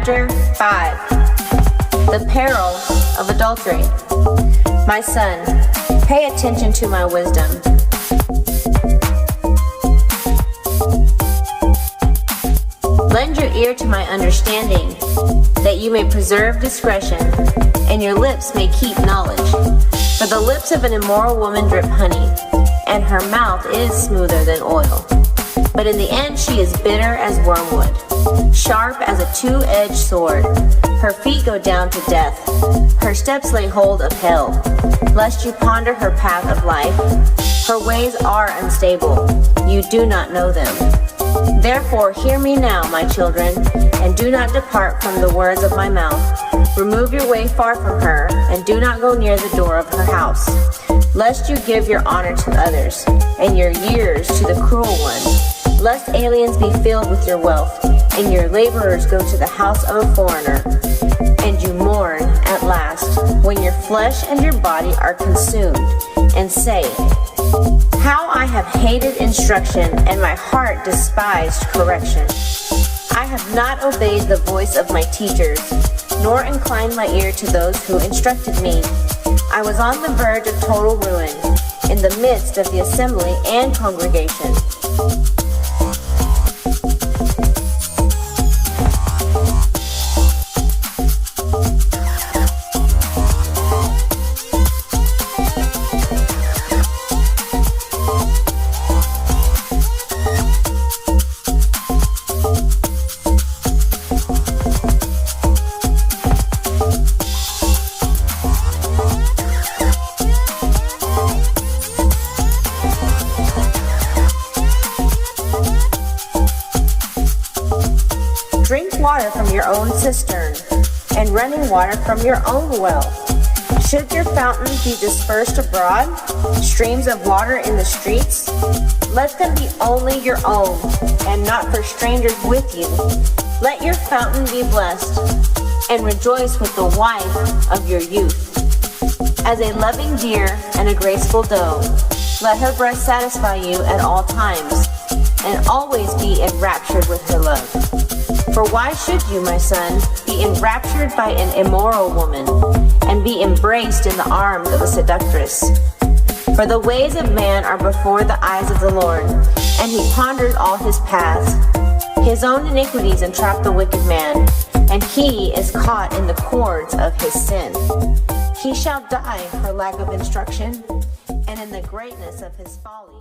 Chapter 5. The Peril of Adultery. My son, pay attention to my wisdom. Lend your ear to my understanding, that you may preserve discretion, and your lips may keep knowledge. For the lips of an immoral woman drip honey, and her mouth is smoother than oil. But in the end she is bitter as wormwood, sharp as a two-edged sword. Her feet go down to death, her steps lay hold of hell. Lest you ponder her path of life, her ways are unstable, you do not know them. Therefore hear me now, my children, and do not depart from the words of my mouth. Remove your way far from her, and do not go near the door of her house, lest you give your honor to others, and your years to the cruel one, lest aliens be filled with your wealth, and your laborers go to the house of a foreigner, and you mourn at last, when your flesh and your body are consumed, and say, how I have hated instruction, and my heart despised correction. I have not obeyed the voice of my teachers, nor inclined my ear to those who instructed me. I was on the verge of total ruin, in the midst of the assembly and congregation. Drink water from your own cistern, and running water from your own well. Should your fountains be dispersed abroad, streams of water in the streets? Let them be only your own, and not for strangers with you. Let your fountain be blessed, and rejoice with the wife of your youth. As a loving deer and a graceful doe, let her breast satisfy you at all times, and always be enraptured with her love. For why should you, my son, be enraptured by an immoral woman, and be embraced in the arms of a seductress? For the ways of man are before the eyes of the Lord, and he ponders all his paths. His own iniquities entrap the wicked man, and he is caught in the cords of his sin. He shall die for lack of instruction, and in the greatness of his folly.